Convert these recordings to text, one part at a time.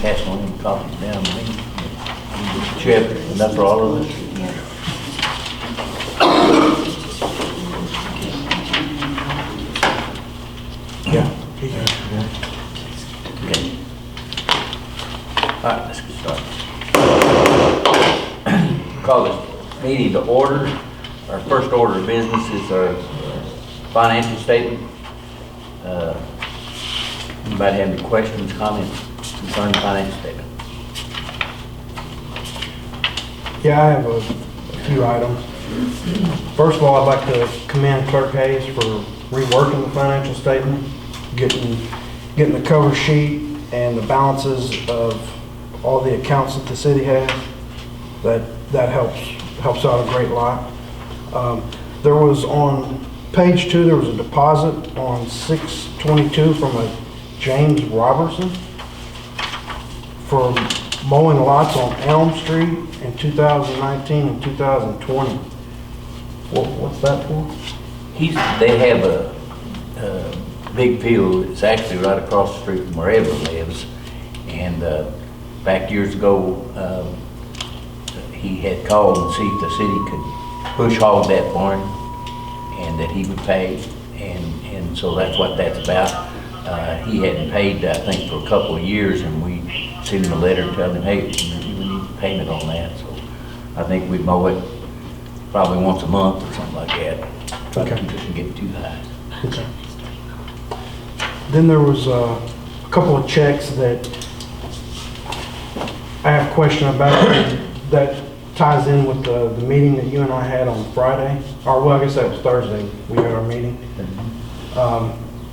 pass on any copies down to me. Chip, and that's for all of us? Yeah. Okay. All right, let's get started. Call this meeting to order. Our first order of business is our financial statement. Anybody have any questions, comments concerning the financial statement? Yeah, I have a few items. First of all, I'd like to commend Clerk Hayes for reworking the financial statement, getting the cover sheet and the balances of all the accounts that the city has. That helps out a great lot. There was on page 2, there was a deposit on 6/22 from a James Robertson for mowing lots on Elm Street in 2019 and 2020. What's that for? They have a big field. It's actually right across the street from where Evan lives. And back years ago, he had called and see if the city could bush hog that for him and that he would pay. And so that's what that's about. He hadn't paid, I think, for a couple of years, and we sent him a letter telling him, hey, we need payment on that. So I think we mow it probably once a month or something like that. Try to keep it from getting too high. Okay. Then there was a couple of checks that I have a question about that ties in with the meeting that you and I had on Friday. Or, well, I guess that was Thursday. We had our meeting.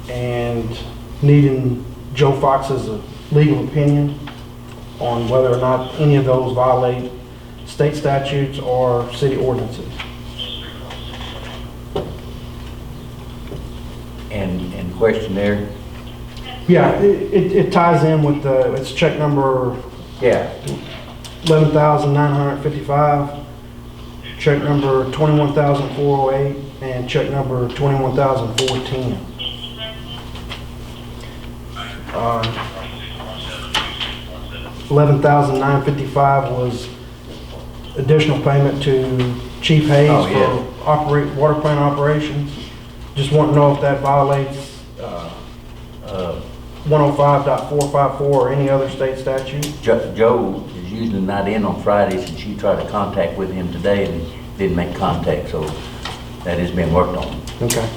And needing Joe Fox's legal opinion on whether or not any of those violate state statutes or city ordinances. And question there? Yeah, it ties in with it's check number Yeah. 11,955, check number 21,408, and check number 21,410. 11,955 was additional payment to Chief Hayes for water plant operations. Just want to know if that violates 105.454 or any other state statute. Joe is usually not in on Fridays, and she tried to contact with him today and didn't make contact, so that has been worked on. Okay.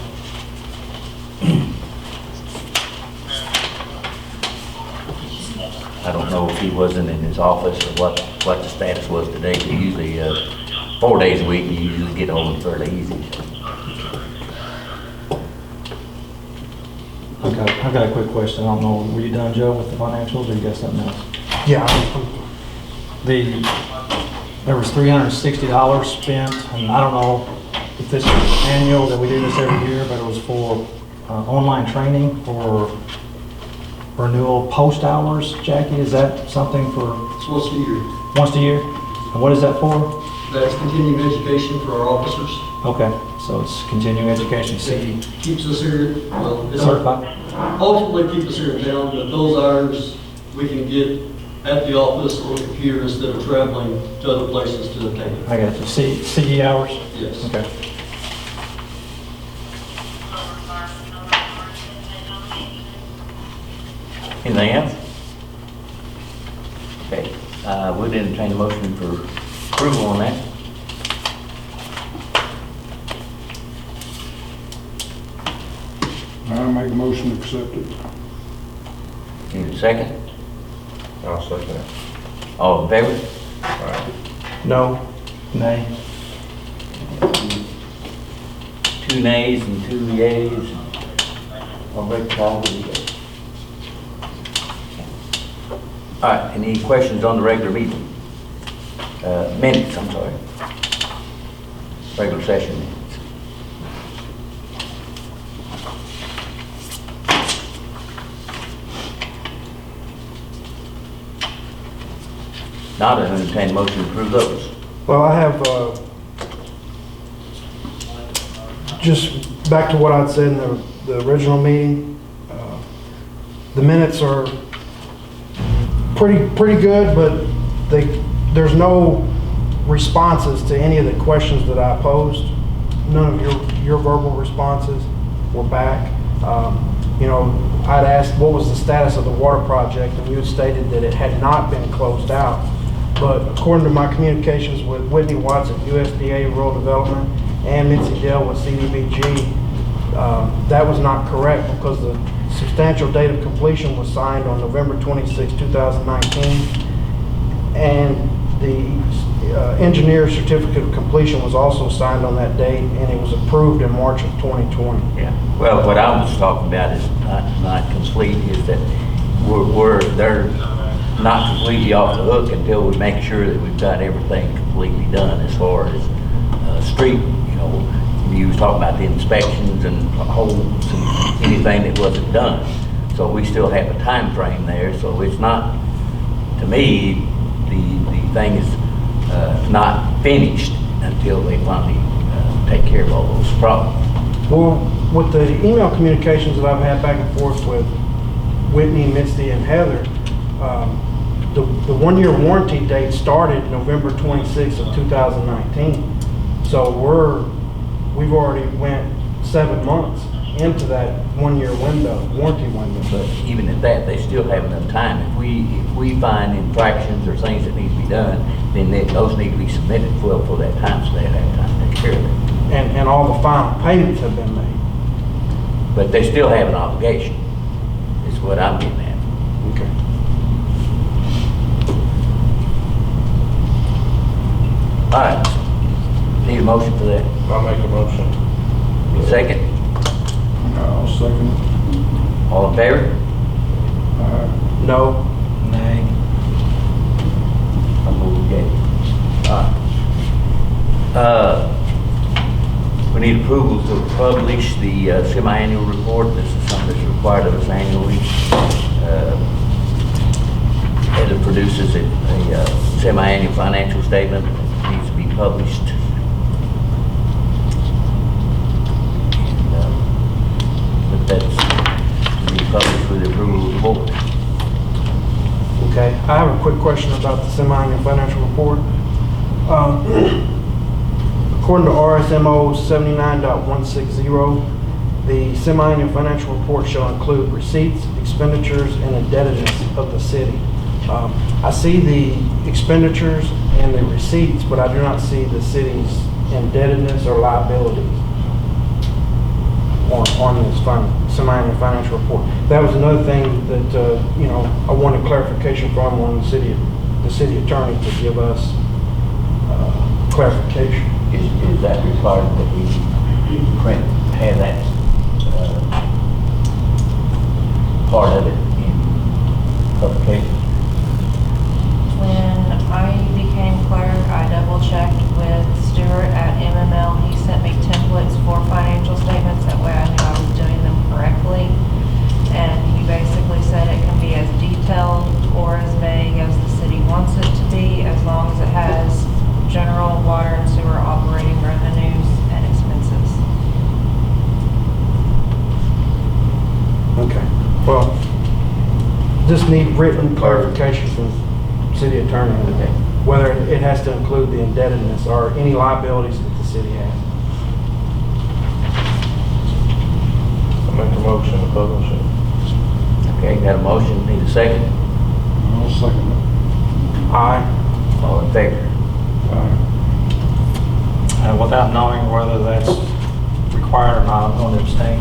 I don't know if he wasn't in his office or what the status was today. He usually, 4 days a week, you usually get home fairly easy. I've got a quick question. I don't know, were you done, Joe, with the financials, or you got something else? Yeah. There was $360 spent, and I don't know if this is annual, that we do this every year, but it was for online training for renewal post hours. Jackie, is that something for? It's once a year. Once a year? And what is that for? That's continuing education for our officers. Okay, so it's continuing education, CE. Keeps us here, well, it's Certified? ultimately keeps us here in town, but those hours we can get at the office on the computer instead of traveling to other places to obtain it. I got you. CE hours? Yes. Okay. Anything else? Okay, we'd entertain a motion for approval on that. I make a motion to accept it. Need a second? I'll second it. All in favor? No. Nay. 2 nays and 2 yeas. I'll break the call with you. All right, any questions on the regular meeting? Minutes, I'm sorry. Regular session minutes. Not an entertained motion to approve those. Well, I have, just back to what I'd said in the original meeting, the minutes are pretty good, but there's no responses to any of the questions that I posed. None of your verbal responses were back. You know, I'd asked what was the status of the water project, and you had stated that it had not been closed out. But according to my communications with Whitney Watts at USDA Rural Development and Mitzi Dell with CDBG, that was not correct because the substantial date of completion was signed on November 26, 2019, and the engineer's certificate of completion was also signed on that date, and it was approved in March of 2020. Yeah, well, what I was talking about is not complete, is that they're not completely off the hook until we make sure that we've got everything completely done as far as street, you know, you was talking about the inspections and holes and anything that wasn't done. So we still have a time frame there, so it's not, to me, the thing is not finished until they finally take care of all those problems. Well, with the email communications that I've had back and forth with Whitney, Misty, and Heather, the one-year warranty date started November 26th of 2019. So we've already went 7 months into that one-year warranty window. But even at that, they still have enough time. If we find infractions or things that need to be done, then those need to be submitted for that time, so they have time to take care of it. And all the final payments have been made. But they still have an obligation, is what I'm getting at. Okay. All right, need a motion for that. I'll make a motion. Second, I'll second it. all in favor? No. Nay. I move okay. We need approval to publish the semi-annual report. This is something that's required of us annually. It produces a semi-annual financial statement that needs to be published. But that's to be published with the approval of the board. Okay. I have a quick question about the semi-annual financial report. According to RSMO 79.160, the semi-annual financial report shall include receipts, expenditures, and indebtedness of the city. I see the expenditures and the receipts, but I do not see the city's indebtedness or liabilities on this semi-annual financial report. That was another thing that I wanted clarification from on the city attorney to give us clarification. Is that required that we have that part of it in publication? When I became clerk, I double checked with Stuart at MML. He sent me templates for financial statements. That way I knew I was doing them correctly. And he basically said it can be as detailed or as vague as the city wants it to be, as long as it has general water and sewer operating revenues and expenses. Okay. Well, just need written clarification from city attorney, Okay. whether it has to include the indebtedness or any liabilities that the city has. I'll make a motion to publish it. Okay, got a motion, need a second? I'll second it. Aye. All in favor? Without knowing whether that's required or not, I'm going to abstain.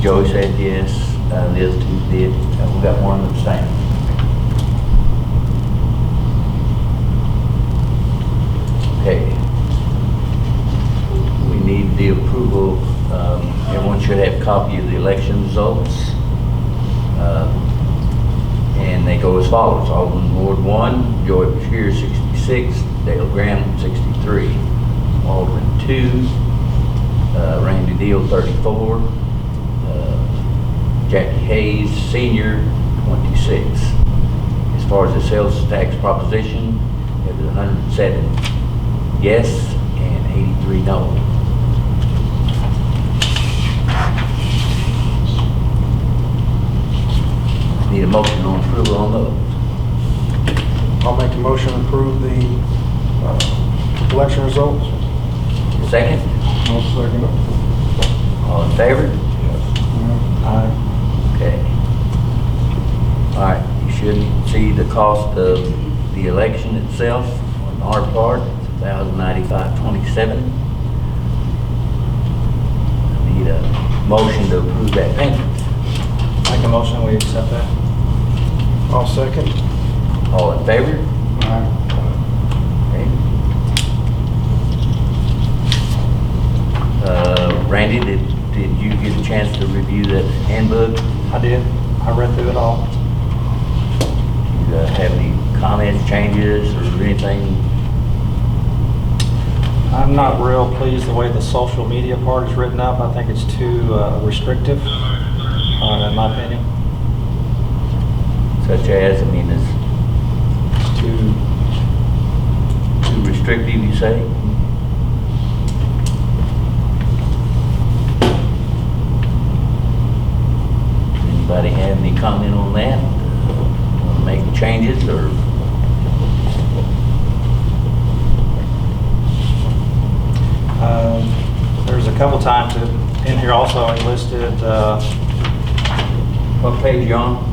Joey said yes, the other two did, we got one abstaining. Okay. We need the approval, everyone should have a copy of the election results. And they go as follows: Alderman Ward 1, Joy Bashir 66, Dale Graham 63. Alderman 2, Randy Deal 34, Jackie Hayes Senior 26. As far as the sales tax proposition, it was 107 yes and 83 no. Second? I'll second it. All in favor? Aye. Okay. All right, you should see the cost of the election itself on our part, it's $1,095.27. I need a motion to approve that payment. Make a motion, we accept that. I'll second. All in favor? Aye. Okay. Randy, did you get a chance to review that handbook? I did. I read through it all. Do you have any comments, changes, or anything? I'm not real pleased the way the social media part is written up. I think it's too restrictive, in my opinion. Such as, I mean, It's too, too restrictive, you say? Anybody have any comment on that? Want to make changes, or? there's a couple times in here also he listed, What page you on?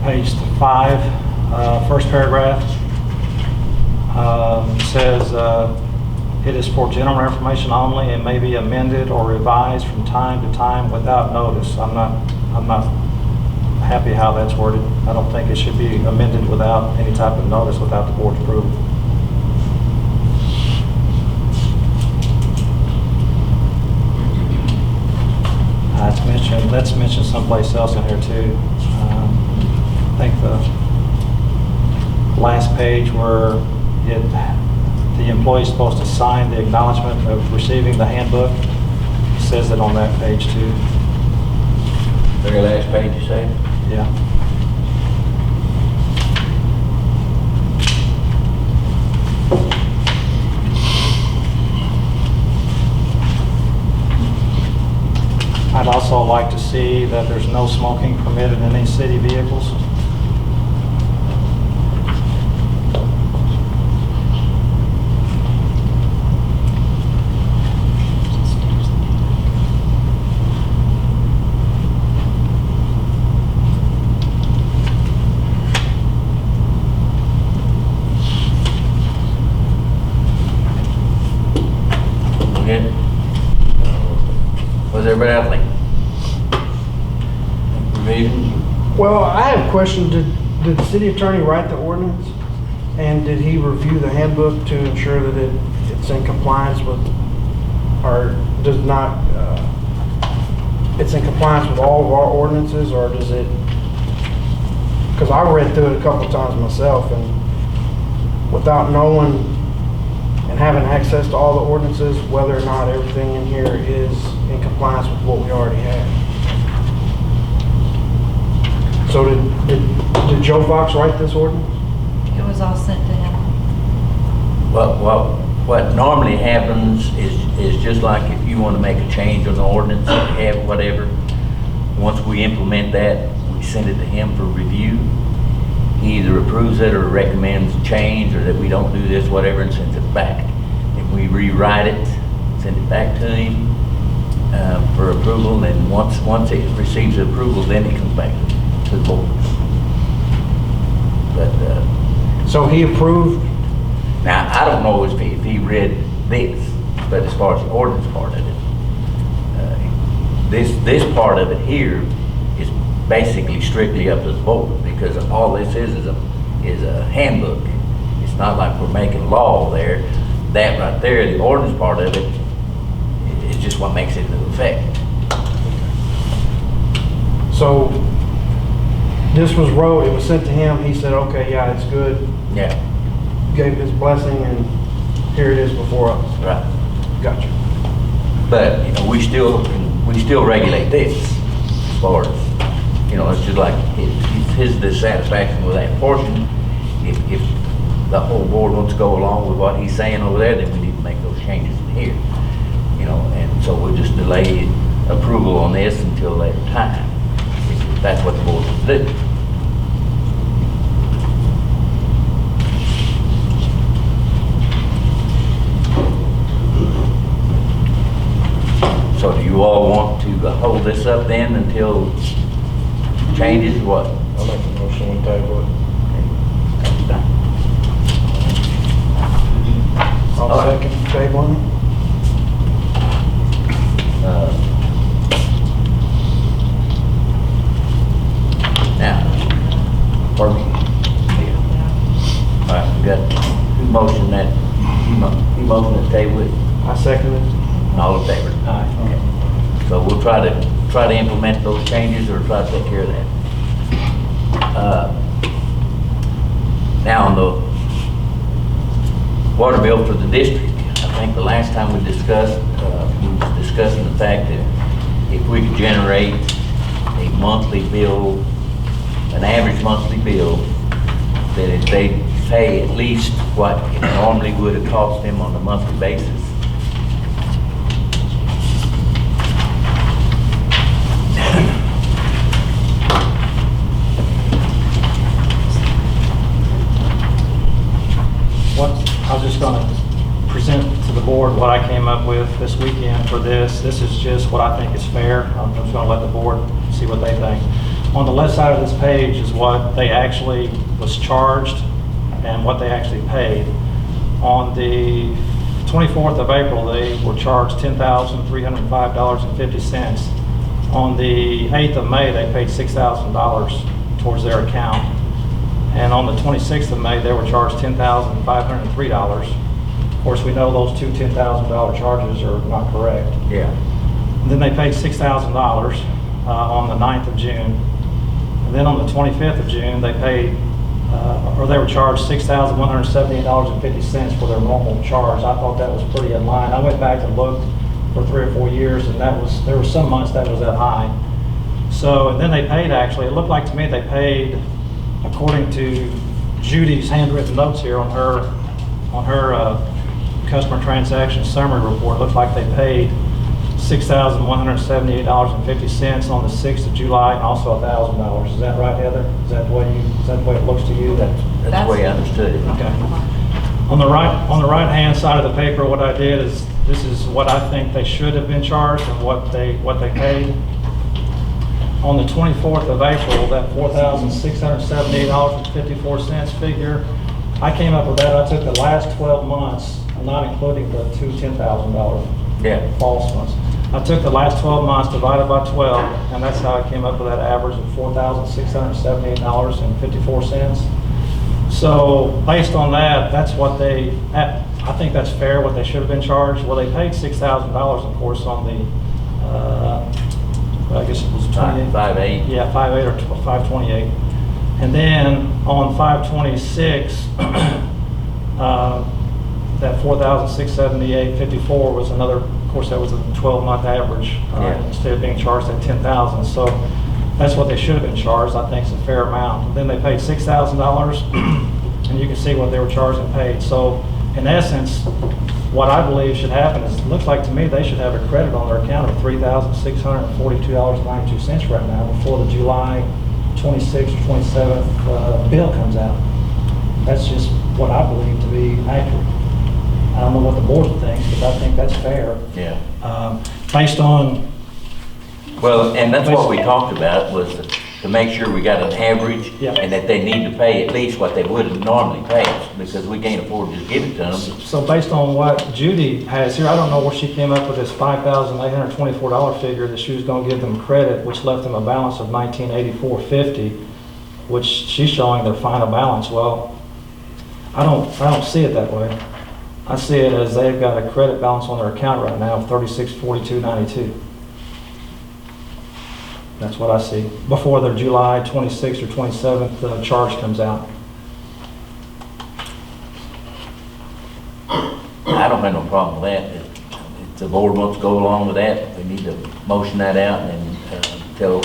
page 5, first paragraph, says, it is for general information only and may be amended or revised from time to time without notice. I'm not happy how that's worded. I don't think it should be amended without any type of notice, without the board's approval. That's mentioned someplace else in here too. I think the last page where the employee is supposed to sign the acknowledgement of receiving the handbook, it says it on that page too. Very last page, you say? Yeah. I'd also like to see that there's no smoking permitted in any city vehicles. Okay. What's everybody else think? Revision? Well, I have a question. Did the city attorney write the ordinance? And did he review the handbook to ensure that it's in compliance with, or does not, it's in compliance with all of our ordinances, or does it, because I read through it a couple of times myself, and without knowing and having access to all the ordinances, whether or not everything in here is in compliance with what we already have. So did Joe Fox write this ordinance? It was all sent to him. Well, what normally happens is just like if you want to make a change on the ordinance, that we have whatever, once we implement that, we send it to him for review. He either approves it or recommends a change, or that we don't do this, whatever, and sends it back. If we rewrite it, send it back to him for approval, and once it receives approval, then it comes back to the board. But So he approved, now, I don't know if he read this, but as far as the ordinance part of it, this part of it here is basically strictly up to the board, because all this is a handbook. It's not like we're making law there. That right there, the ordinance part of it, is just what makes it into effect. so this was wrote, it was sent to him, he said, okay, yeah, it's good, Yeah, gave his blessing, and here it is before us. right. Gotcha. But, we still regulate this as far as, it's just like his dissatisfaction with that portion. If the whole board wants to go along with what he's saying over there, then we need to make those changes in here. And so we'll just delay approval on this until that time, if that's what the board wants to do. So do you all want to hold this up then until changes, what? I make a motion we table it. I'll All right. second tabling. Now, pardon me. All right, we got who motioned that, who motioned that table it? I second it. All in favor? Okay. So we'll try to implement those changes or try to take care of that. Now on the water bill for the district, I think the last time we discussed, we was discussing the fact that if we could generate a monthly bill, an average monthly bill, that if they pay at least what it normally would have cost them on a monthly basis. I was just going to present to the board what I came up with this weekend for this. This is just what I think is fair. I'm just going to let the board see what they think. On the left side of this page is what they actually was charged and what they actually paid. On the 24th of April, they were charged $10,305.50. On the 8th of May, they paid $6,000 towards their account. And on the 26th of May, they were charged $10,503. Of course, we know those two $10,000 charges are not correct. Yeah. And then they paid $6,000 on the 9th of June. And then on the 25th of June, they paid, or they were charged $6,178.50 for their normal charge. I thought that was pretty in line. I went back and looked for 3 or 4 years, and there were some months that was that high. So, and then they paid actually, it looked like to me they paid, according to Judy's handwritten notes here on her customer transaction summary report, it looks like they paid $6,178.50 on the 6th of July and also $1,000. Is that right, Heather? Is that the way it looks to you? That's the way I understood it. Okay. On the right hand side of the paper, what I did is, this is what I think they should have been charged and what they paid. On the 24th of April, that $4,678.54 figure, I came up with that. I took the last 12 months, not including the two $10,000 false ones. I took the last 12 months divided by 12, and that's how I came up with that average of $4,678.54. So based on that, that's what I think that's fair, what they should have been charged. Well, they paid $6,000, of course, on the, I guess it was 28. 5/8. Yeah, 5/8 or 5/28. And then on 5/26, that $4,678.54 was another, of course, that was a 12-month average, instead of being charged at $10,000. So that's what they should have been charged. I think it's a fair amount. And then they paid $6,000, and you can see what they were charged and paid. So in essence, what I believe should happen is, it looks like to me they should have a credit on their account of $3,642.92 right now before the July 26th or 27th bill comes out. That's just what I believe to be accurate. I don't know what the board thinks, but I think that's fair. Yeah. Based on, Well, and that's what we talked about, was to make sure we got an average, Yeah. and that they need to pay at least what they would normally pay us, because we can't afford to just give it to them. so based on what Judy has here, I don't know where she came up with this $5,824 figure that she was going to give them credit, which left them a balance of $1,984.50, which she's showing their final balance. Well, I don't see it that way. I see it as they've got a credit balance on their account right now of $3642.92. That's what I see, before their July 26th or 27th charge comes out. I don't have no problem with that. If the board wants to go along with that, we need to motion that out and tell.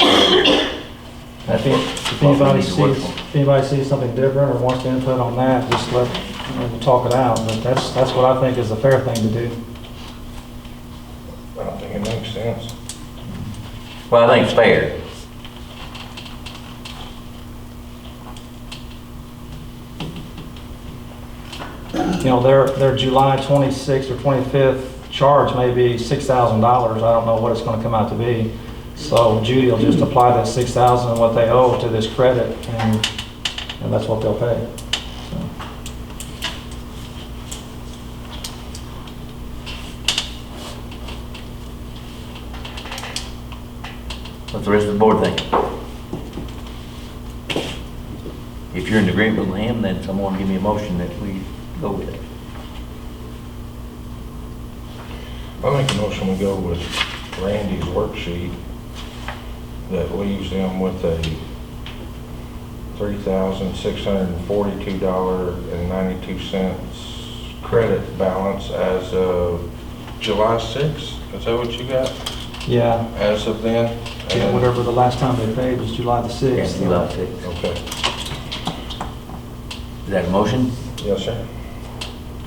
That's If what we anybody need to work sees, on. if anybody sees something different or wants to input on that, just we'll talk it out. But that's what I think is the fair thing to do. I don't think it makes sense. Well, I think it's fair. You know, their July 26th or 25th charge may be $6,000. I don't know what it's gonna come out to be. So Judy will just apply that $6,000 and what they owe to this credit, and that's what they'll pay. So. What's the rest of the board think? If you're in agreement with him, then someone give me a motion that we go with it. I make a motion we go with Randy's worksheet that leaves him with a $3,642.92 credit balance as of July 6th. Is that what you got Yeah, as of then? yeah, whatever the last time they paid was July the 6th. Yes, July 6th. Okay. Is that a motion? Yes, sir.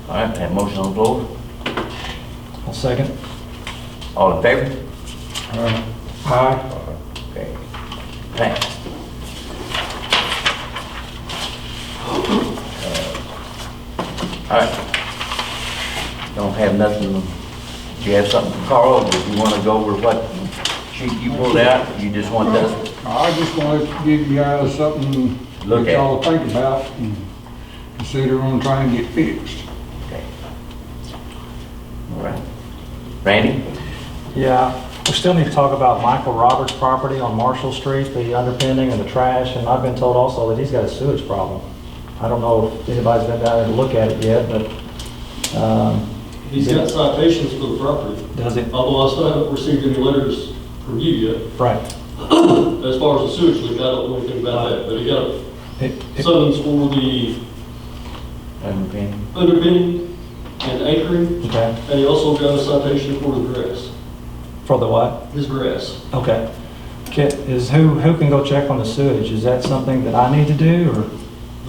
All right, have a motion on the floor. I'll second. All in favor? Aye. Okay. Passed. All right. Don't have nothing. Do you have something, Carl? If you want to go over what sheet you pulled out, you just want us, I just want to give you guys something Look that at. y'all think about and consider on trying to get fixed. okay. All right. Randy? Yeah, we still need to talk about Michael Roberts' property on Marshall Street, the underpinning and the trash, and I've been told also that he's got a sewage problem. I don't know if anybody's been down there to look at it yet, but, He's got citations for the property, does it? although I still haven't received any letters from you yet. Right. As far as the sewage leak, I don't know anything about that, but he got It- a summons for the Underpinning. underpinning and anchoring, Okay, and he also got a citation for the grass, for the what? his grass. Okay. Who can go check on the sewage? Is that something that I need to do, or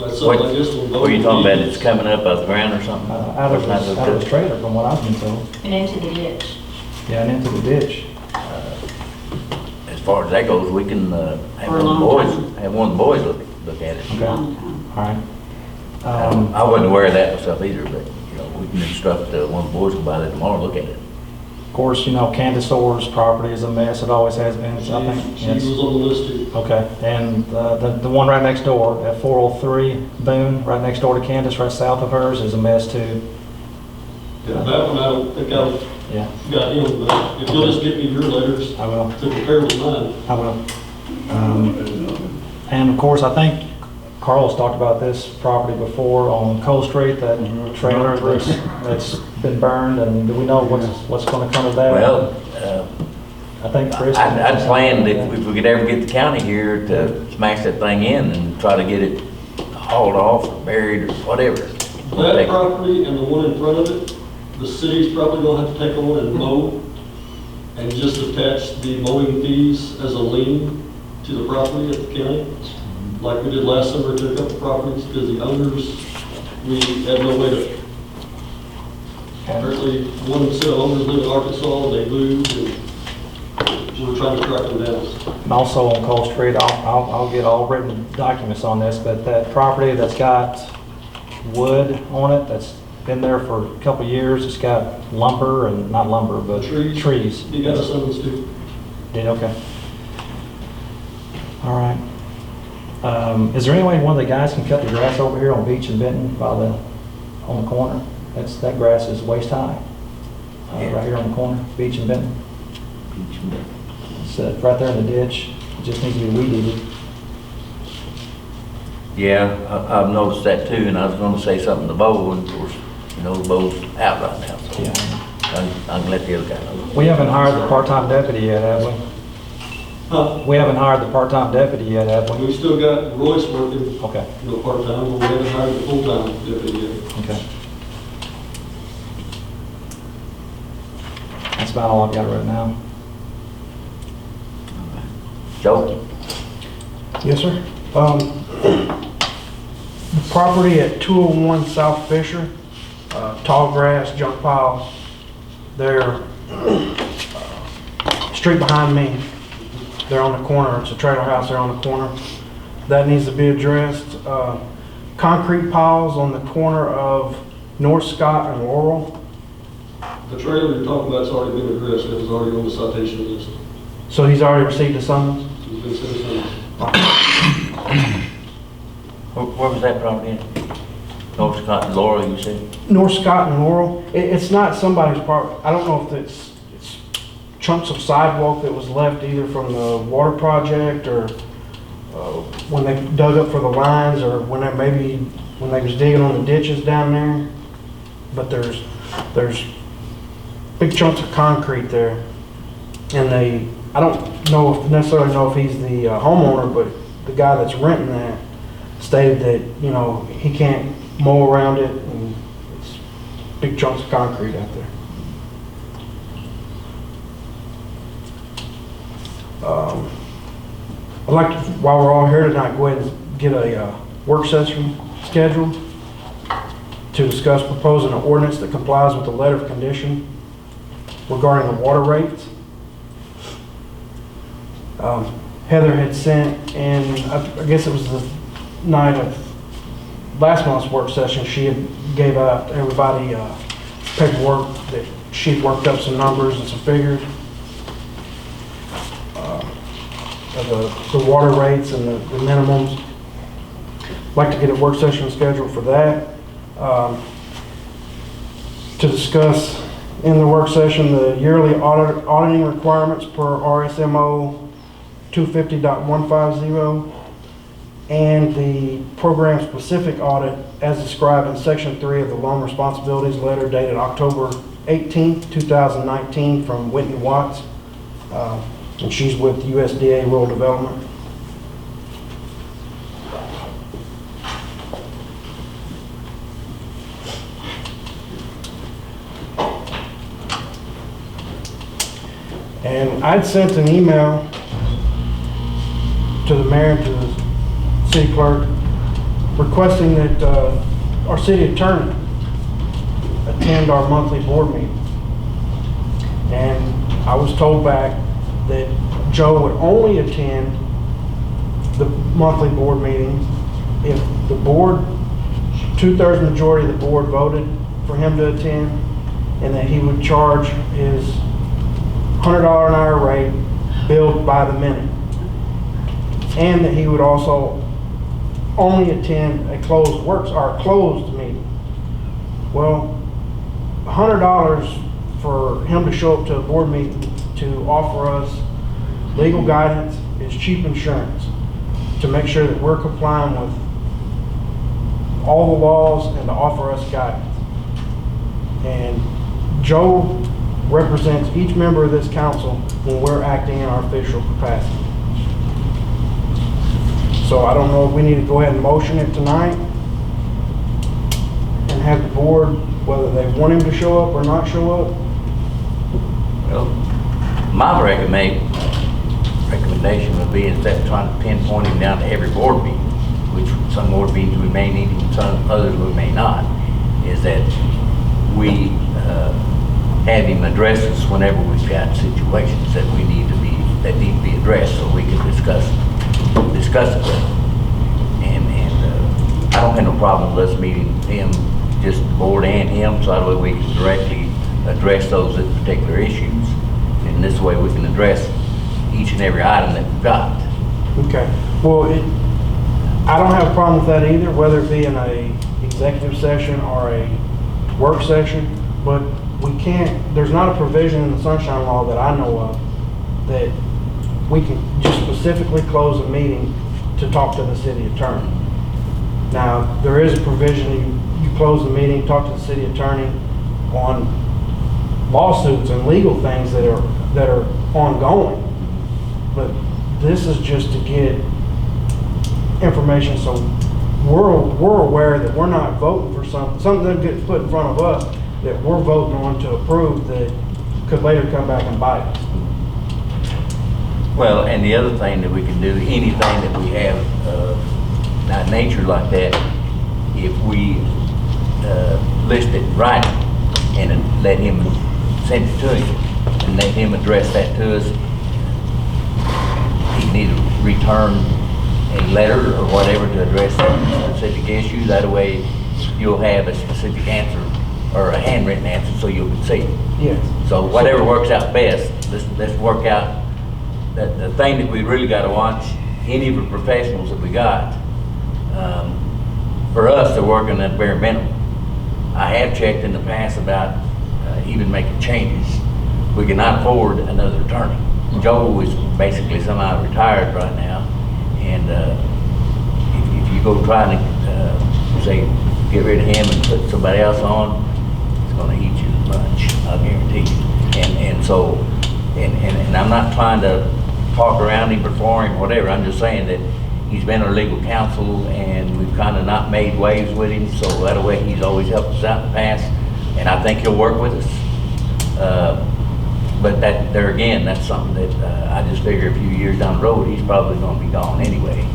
That's What- something I guess we'll. What are you talking about? It's coming up out of the ground or something? out of his trailer, from what I've been told? And into the ditch. Yeah, and into the ditch. As far as that goes, we can have For a one of the long boys, time. have one of the boys look at it. Okay, all Long time. right. I wasn't aware of that myself either, but, you know, we can instruct one of the boys to go by there tomorrow and look at it. Of course, you know, Candace Orr's property is a mess. It always has been. I think She it's- was on the list too. Okay, and the one right next door at 403 Boone, right next door to Candace, right south of hers, is a mess too. That one, I don't think I've Yeah, got him, but if you'll just get me your letters I will. to compare with mine. I will. And of course, I think Carl's talked about this property before on Cole Street, that trailer that's been burned, and do we know what's going to come of that? Well, I think Chris. I'd planned if we could ever get the county here to smash that thing in and try to get it hauled off or buried or whatever. That property and the one in front of it, the city's probably gonna have to take on and mow and just attach the mowing fees as a lien to the property at the county, like we did last summer to a couple properties, because the owners, we had no way to. Apparently, one set of owners live in Arkansas, they moved, and we're trying to track them down. And also on Cole Street, I'll get all written documents on this, but that property that's got wood on it, that's been there for a couple of years, it's got lumber and, not lumber, but Trees. trees. You got a summons too. Did, okay. All right. Is there any way one of the guys can cut the grass over here on Beach and Benton on the corner? That grass is waist high. Right here on the corner, Beach and Benton. It's right there in the ditch. It just needs to be weed eated. Yeah, I've noticed that too, and I was gonna say something to Bo, and of course, you know, Bo's out right now, so Yeah. I can let the other guy know. We haven't hired the part-time deputy yet, have we? Huh? We haven't hired the part-time deputy yet, have we? We've still got Royce working, Okay, part-time, but we haven't hired the full-time deputy yet. okay. That's about all I've got right now. Joe? Yes, sir. The property at 201 South Fisher, tall grass, junk pile, there, street behind me, they're on the corner, it's a trailer house there on the corner. That needs to be addressed. Concrete piles on the corner of North Scott and Laurel. The trailer you're talking about's already been addressed, it was already on the citation list. So he's already received a summons? He's been sent Where was that property in? North Scott and Laurel, you said? North Scott and Laurel, it's not somebody's property. I don't know if it's chunks of sidewalk that was left either from the water project or when they dug up for the lines or when they was digging on the ditches down there. But there's big chunks of concrete there. And I don't necessarily know if he's the homeowner, but the guy that's renting that stated that, you know, he can't mow around it and it's big chunks of concrete out there. I'd like to, while we're all here tonight, go ahead and get a work session scheduled to discuss proposing an ordinance that complies with the letter of condition regarding the water rates. Heather had sent, and I guess it was the night of last month's work session, she had gave out everybody paperwork that she'd worked up some numbers and some figures of the water rates and the minimums. I'd like to get a work session scheduled for that. To discuss in the work session the yearly auditing requirements per RSMO 250.150 and the program-specific audit as described in Section 3 of the Loan Responsibilities Letter dated October 18, 2019 from Whitney Watts, and she's with USDA Rural Development. And I'd sent an email to the mayor and to the city clerk requesting that our city attorney attend our monthly board meeting. And I was told back that Joe would only attend the monthly board meetings if the board, 2/3 majority of the board voted for him to attend, and that he would charge his $100 an hour rate billed by the minute. And that he would also only attend a closed meeting. Well, $100 for him to show up to a board meeting to offer us legal guidance is cheap insurance to make sure that we're complying with all the laws and to offer us guidance. And Joe represents each member of this council when we're acting in our official capacity. So I don't know if we need to go ahead and motion it tonight and have the board, whether they want him to show up or not show up. Well, my recommendation would be, instead of trying to pinpoint him down to every board meeting, which some board meetings we may need and some others we may not, is that we have him address us whenever we've got situations that need to be addressed, so we can discuss it with him. And I don't have no problem with us meeting him, just the board and him, so that way we can directly address those particular issues. And this way we can address each and every item that we've got. Okay. Well, I don't have a problem with that either, whether it be in a executive session or a work session, but there's not a provision in the Sunshine Law that I know of that we can just specifically close a meeting to talk to the city attorney. Now, there is a provision, you close the meeting, talk to the city attorney on lawsuits and legal things that are ongoing. But this is just to get information so we're aware that we're not voting for something that gets put in front of us that we're voting on to approve that could later come back and bite us. Well, and the other thing that we can do, anything that we have not nature like that, if we list it right and let him send it to him and let him address that to us, he can either return a letter or whatever to address that specific issue. That way you'll have a specific answer or a handwritten answer so you can see it. Yes. So whatever works out best, let's work out, the thing that we really gotta watch, any of the professionals that we got, for us, they're working at bare minimum. I have checked in the past about even making changes. We cannot afford another attorney. Joe is basically semi-retired right now, and if you go try to, say, get rid of him and put somebody else on, it's gonna eat you lunch, I'll guarantee you. And so, and I'm not trying to talk around him or for him, whatever, I'm just saying that he's been our legal counsel, and we've kind of not made waves with him, so that way he's always helped us out in the past, and I think he'll work with us. But that, there again, that's something that I just figure a few years down the road, he's probably gonna be gone anyway.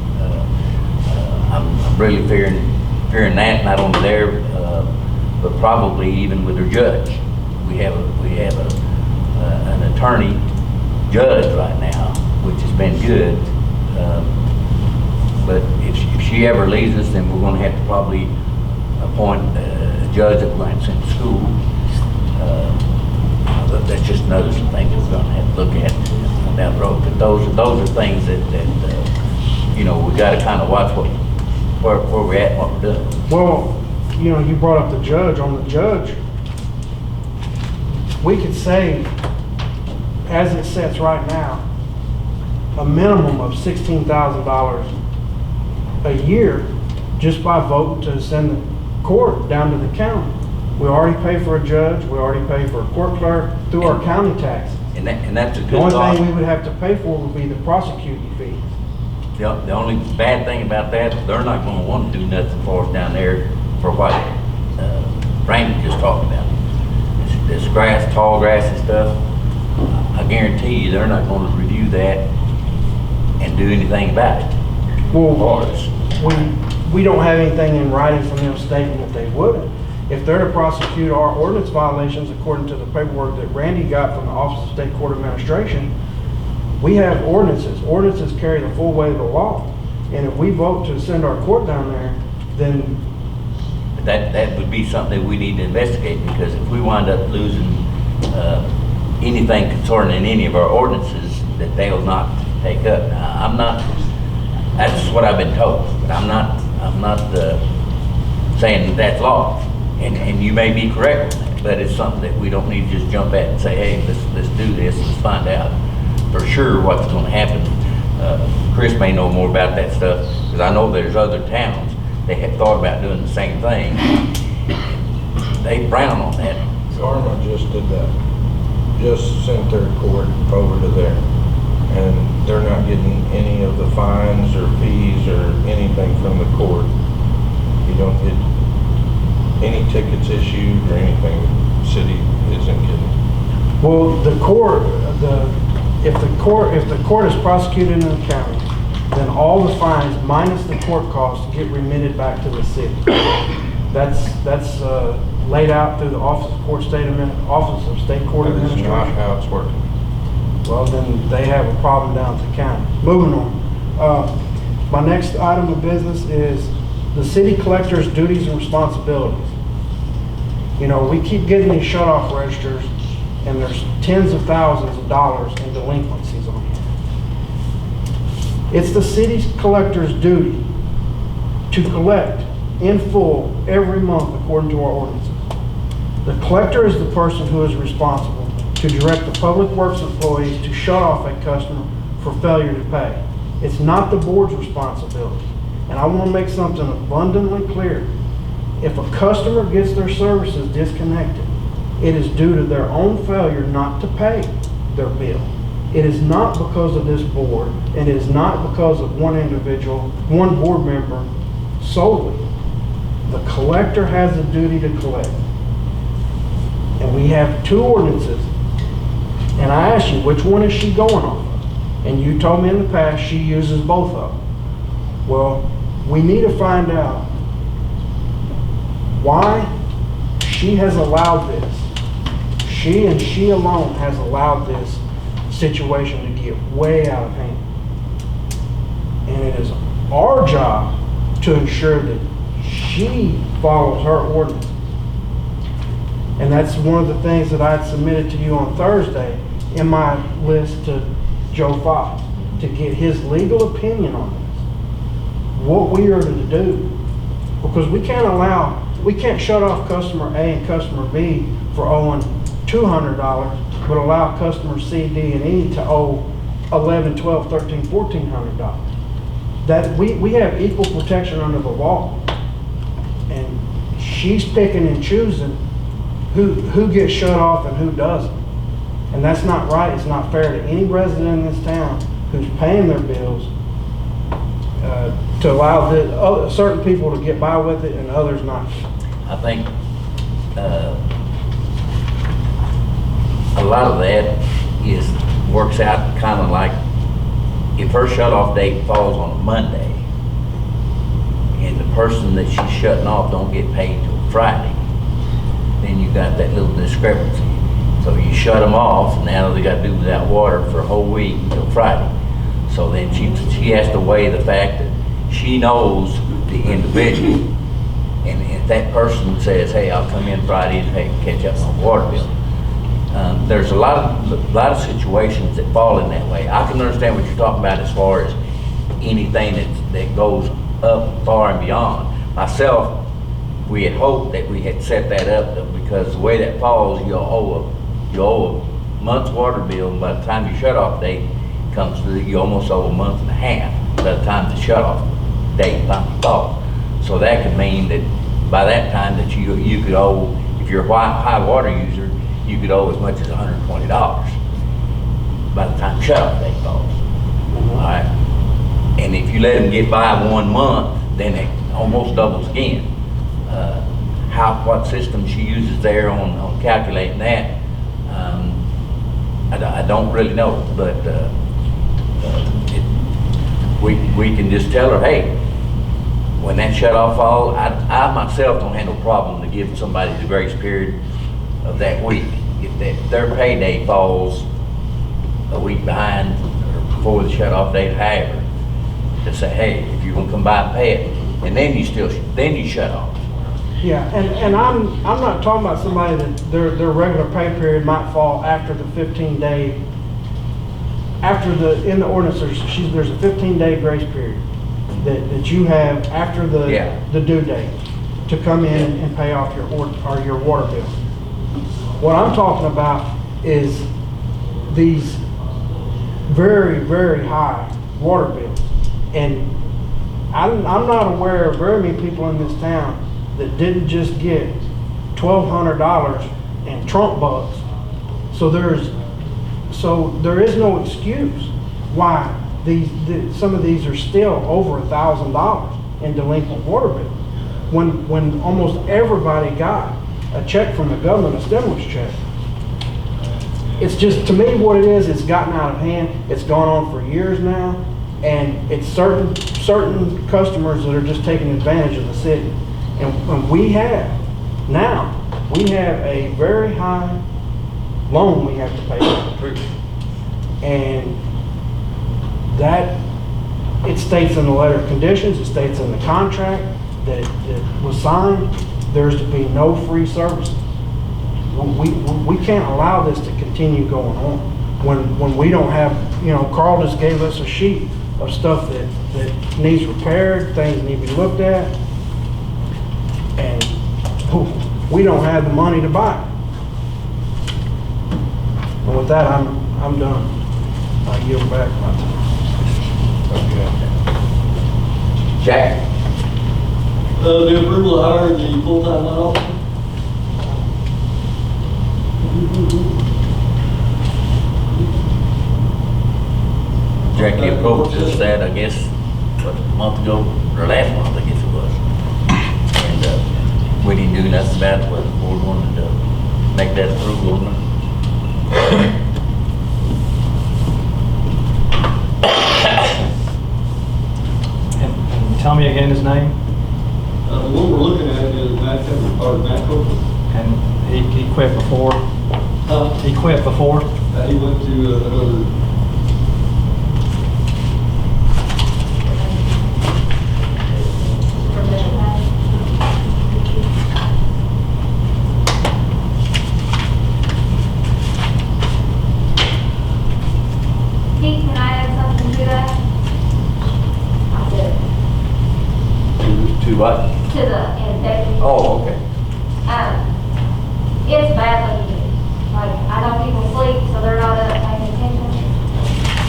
I'm really fearing that, not only there, but probably even with our judge. We have an attorney judge right now, which has been good. But if she ever leaves us, then we're gonna have to probably appoint a judge that we're going to send to school. But that's just another thing that we're gonna have to look at down the road. But those are things that you know, we gotta kind of watch where we're at, what we're doing. Well, you know, you brought up the judge. On the judge, we could say, as it sits right now, a minimum of $16,000 a year just by voting to send the court down to the county. We already pay for a judge, we already pay for a court clerk through our county taxes. And that's a The good only thought. thing we would have to pay for would be the prosecuting fee. The only bad thing about that, they're not gonna want to do nothing for us down there for what Randy just talked about. This grass, tall grass and stuff, I guarantee you, they're not gonna review that and do anything about it. Well, For us. we don't have anything in writing from them stating that they wouldn't. If they're to prosecute our ordinance violations according to the paperwork that Randy got from the Office of State Court Administration, we have ordinances. Ordinances carry the full weight of the law. And if we vote to send our court down there, then That would be something that we need to investigate, because if we wind up losing anything concerning any of our ordinances, that they'll not take up. Now, I'm not, that's what I've been told, but I'm not saying that that's law. And you may be correct, but it's something that we don't need to just jump at and say, hey, let's do this, let's find out for sure what's gonna happen. Chris may know more about that stuff, because I know there's other towns, they have thought about doing the same thing. They frown on that. Garma just did that, just sent their court over to there, and they're not getting any of the fines or fees or anything from the court. You don't get any tickets issued or anything, the city isn't getting. well, the court, if the court is prosecuted in the county, then all the fines minus the court costs get remitted back to the city. That's laid out through the Office of State Court That is not Administration. how it's working. Well, then they have a problem down at the county. Moving on. My next item of business is the city collector's duties and responsibilities. You know, we keep getting these shut-off registers, and there's tens of thousands of dollars in delinquencies on here. It's the city's collector's duty to collect in full every month according to our ordinances. The collector is the person who is responsible to direct the public works employees to shut off a customer for failure to pay. It's not the board's responsibility. And I want to make something abundantly clear. If a customer gets their services disconnected, it is due to their own failure not to pay their bill. It is not because of this board, and it is not because of one individual, one board member solely. The collector has a duty to collect. And we have two ordinances. And I asked you, which one is she going off of? And you told me in the past she uses both of them. Well, we need to find out why she has allowed this. She and she alone has allowed this situation to get way out of hand. And it is our job to ensure that she follows her ordinance. And that's one of the things that I had submitted to you on Thursday in my list to Joe Fox, to get his legal opinion on this. What we are to do, because we can't shut off customer A and customer B for owing $200, but allow customer C, D, and E to owe $1,100, $1,200, $1,300, $1,400. That we have equal protection under the law. And she's picking and choosing who gets shut off and who doesn't. And that's not right. It's not fair to any resident in this town who's paying their bills to allow certain people to get by with it and others not. I think a lot of that works out kind of like if her shut-off date falls on a Monday and the person that she's shutting off don't get paid till Friday, then you got that little discrepancy. So you shut them off, and now they got to do without water for a whole week until Friday. So then she has to weigh the fact that she knows the individual, and if that person says, hey, I'll come in Friday and catch up on water bill. There's a lot of situations that fall in that way. I can understand what you're talking about as far as anything that goes up far and beyond. Myself, we had hoped that we had set that up because the way that falls, you owe a month's water bill, and by the time your shut-off date comes through, you almost owe a month and a half by the time the shut-off date finally falls. So that could mean that by that time that you could owe, if you're a high water user, you could owe as much as $120 by the time shut-off date falls. All right? And if you let them get by 1 month, then it almost doubles again. What system she uses there on calculating that, I don't really know, but we can just tell her, hey, when that shut-off falls, I myself don't have no problem to give somebody the grace period of that week. If their payday falls a week behind or before the shut-off date, however, to say, hey, if you're gonna come by and pay it, and then you shut off. Yeah, and I'm not talking about somebody that their regular pay period might fall after the 15-day, in the ordinance, there's a 15-day grace period that you have after the due date to come in and pay off your water bill. What I'm talking about is these very, very high water bills. And I'm not aware of very many people in this town that didn't just get $1,200 in trunk bucks. So there is no excuse why some of these are still over $1,000 in delinquent water bills. When almost everybody got a check from the government, a stimulus check. It's just, to me, what it is, it's gotten out of hand. It's gone on for years now, and it's certain customers that are just taking advantage of the city. And we have a very high loan we have to pay for. And that, it states in the letter of conditions, it states in the contract that was signed, there's to be no free services. We can't allow this to continue going on when we don't have, Carl just gave us a sheet of stuff that needs repaired, things need to be looked at, and we don't have the money to buy it. And with that, I'm done. I yield back my time. Jack? The approval to hire the full-time line officer. Jack, you approached us that, I guess, what, a month ago, or last month, I guess it was. And we didn't do nothing about it, but the board wanted to make that approval. And tell me again his name, The one we're looking at is Matt Copeland. and he quit before, he quit before. He went to another. what? to the deputy. Oh, okay. It's bad looking. Like, I know people sleep, so they're not up paying attention.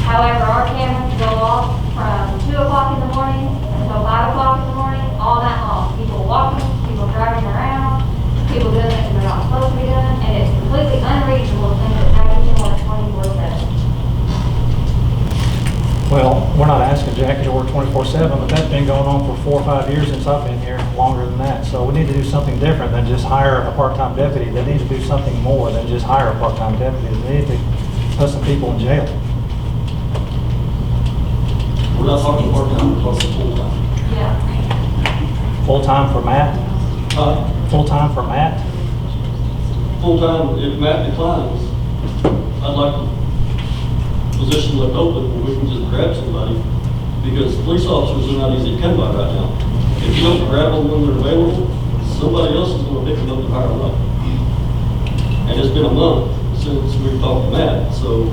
However, our cameras go off from 2 o'clock in the morning until 5 o'clock in the morning, all night long. People walking, people driving around, people doing things they're not supposed to be doing, and it's completely unreasonable to think that Jackie can work 24/7. Well, we're not asking Jackie to work 24/7, but that's been going on for 4 or 5 years since I've been here, longer than that. So we need to do something different than just hire a part-time deputy. They need to do something more than just hire a part-time deputy. They need to put some people in jail. We're not talking part-time, we're talking full-time. Yeah. Full-time for Matt? Full-time for Matt? Full-time, if Matt declines, I'd like the position left open where we can just grab somebody, because police officers are not easy to come by right now. If you don't grab them when they're available, somebody else is gonna pick them up and hire them up. And it's been a month since we talked to Matt, so,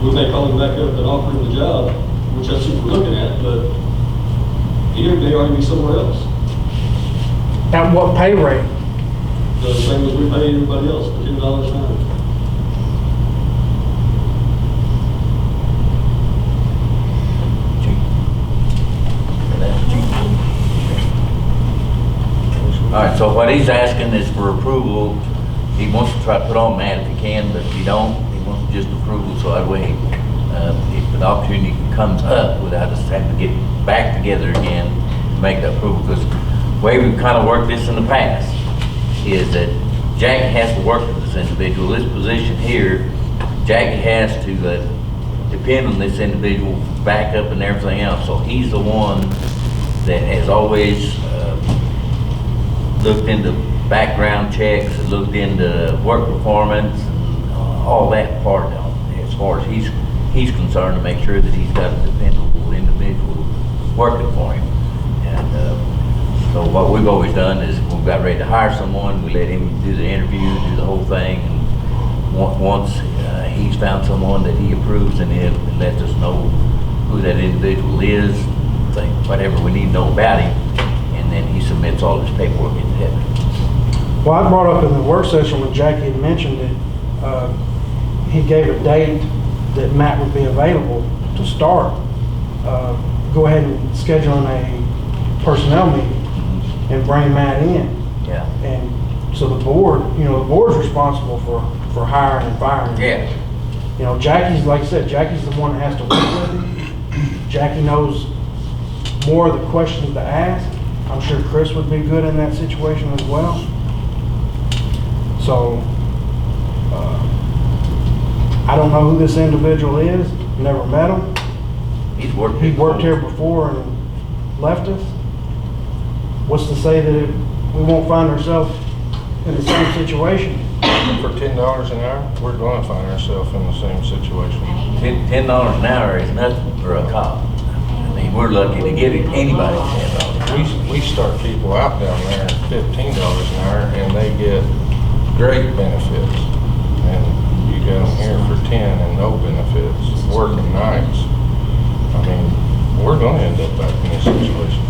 we may call him back up and offer him the job, which that's what we're looking at, but he may already be somewhere else. At what pay rate? The same as we pay everybody else, the $10 an hour. All right, so what he's asking is for approval. He wants to try to put on Matt if he can, but if he don't, he wants just approval, so that way, if an opportunity comes up without us having to get back together again to make that approval, because the way we've kind of worked this in the past is that Jackie has to work with this individual. This position here, Jackie has to depend on this individual for backup and everything else, so he's the one that has always looked into background checks and looked into work performance and all that part of it, as far as he's concerned, to make sure that he's got a dependable individual working for him. And so what we've always done is we've got ready to hire someone, we let him do the interview, do the whole thing, and once he's found someone that he approves, and he lets us know who that individual is, think whatever we need to know about him, and then he submits all his paperwork into heaven. Well, I brought up in the work session when Jackie had mentioned it, he gave a date that Matt would be available to start. Go ahead and schedule a personnel meeting and bring Matt in. Yeah. And so the board, the board's responsible for hiring and firing. Yeah. Jackie's, like I said, Jackie's the one that has to work with him. Jackie knows more of the questions to ask. I'm sure Chris would be good in that situation as well. So, I don't know who this individual is, never met him. He's worked. He worked here before and left us. What's to say that we won't find ourselves in the same situation? For $10 an hour, we're going to find ourselves in the same situation. $10 an hour is nothing for a cop. I mean, we're lucky to get anybody $10. We start people out down there at $15 an hour, and they get great benefits. And you got them here for 10 and no benefits, working nights. I mean, we're going to end up back in this situation.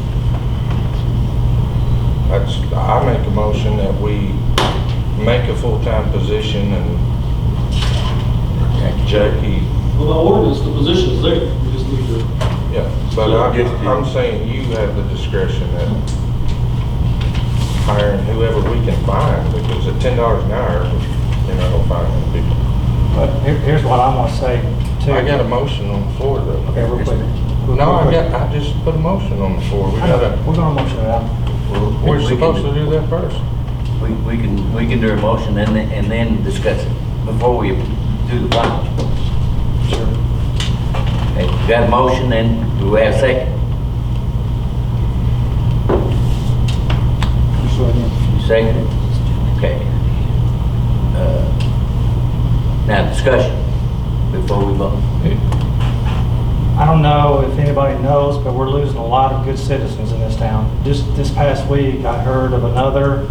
I make a motion that we make a full-time position, and Jackie. Well, by ordinance, the position's there, we just need to. Yeah, but I'm saying you have the discretion at hiring whoever we can find, because at $10 an hour, you're not gonna find any people. But here's what I want to say too. I got a motion on the floor though. Okay, real quick. No, I just put a motion on the floor. We're gonna motion it out. We're supposed to do that first. We can do a motion and then discuss it before we do the final. Sure. Okay, we got a motion, then do we have a second? Second? Okay. Now discussion before we vote. I don't know if anybody knows, but we're losing a lot of good citizens in this town. Just this past week, I heard of another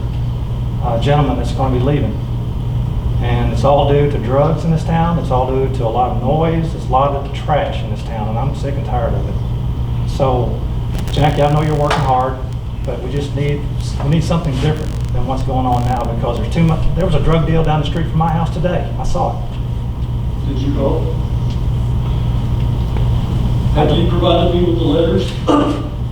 gentleman that's going to be leaving. And it's all due to drugs in this town. It's all due to a lot of noise. It's a lot of the trash in this town, and I'm sick and tired of it. So Jackie, I know you're working hard, but we need something different than what's going on now because there's too much, there was a drug deal down the street from my house today. I saw it. Did you call? Have you provided me with the letters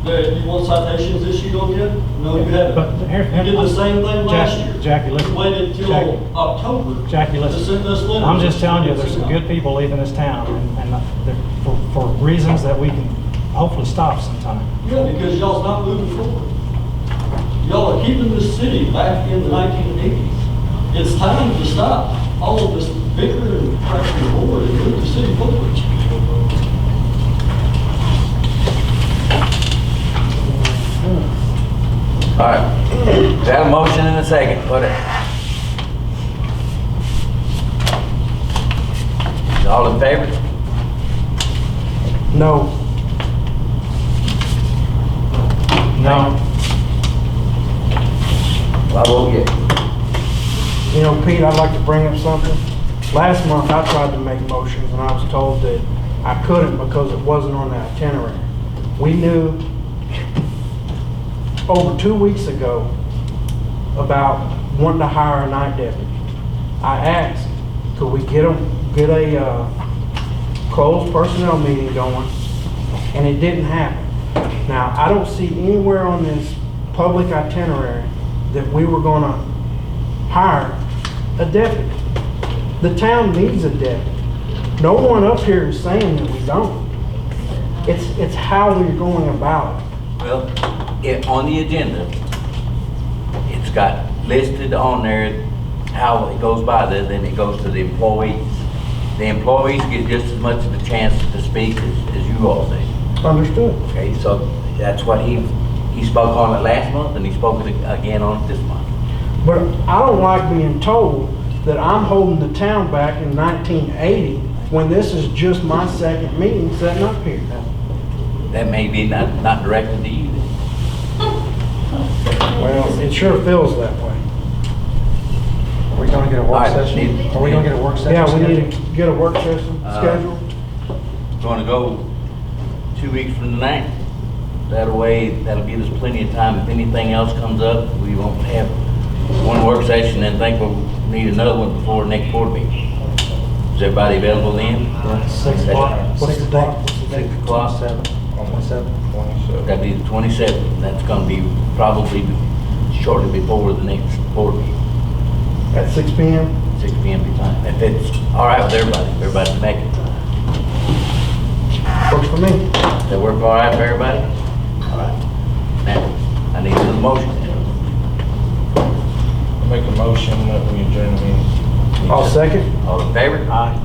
that you want citations issued on yet? No, you haven't. But here, You did the same thing last year. Jackie, listen. You waited Jackie. till October Jackie, to listen. send us letters. I'm just telling you, there's some good people leaving this town, and for reasons that we can hopefully stop sometime. Yeah, because y'all's not moving forward. Y'all are keeping this city back in the 1980s. It's time to stop all of this bickering and cracking the board and move the city forward. All right, got a motion and a second, put it. All in favor? No. No. I vote yes. You know, Pete, I'd like to bring up something. Last month, I tried to make motions, and I was told that I couldn't because it wasn't on the itinerary. We knew over 2 weeks ago about wanting to hire a night deputy. I asked, could we get a closed personnel meeting going, and it didn't happen. Now, I don't see anywhere on this public itinerary that we were gonna hire a deputy. The town needs a deputy. No one up here is saying that we don't. It's how we're going about it. Well, on the agenda, it's got listed on there how it goes by there, then it goes to the employees. The employees get just as much of a chance to speak as you all do. Understood? Okay, so that's what he spoke on it last month, and he spoke it again on it this month. But I don't like being told that I'm holding the town back in 1980 when this is just my second meeting setting up here. That may be not directed to you. Well, it sure feels that way. Are we gonna get a work All right, session? need- Are we gonna get a work session? Yeah, we scheduled? need to get a work session scheduled. Going to go 2 weeks from tonight. That way, that'll give us plenty of time. If anything else comes up, we won't have one work session and think we'll need another one before the next board meeting. Is everybody available then? 6 o'clock. What's the date? 6 o'clock? 27. 27. That'd be the 27th. That's gonna be probably shortly before the next board meeting. At 6 p.m.? 6 p.m. be fine. If it's all right with everybody can make it. Works for me. That work all right for everybody? All right. Now, I need a motion. Make a motion that we adjourn the meeting. I'll second. All in favor? Aye.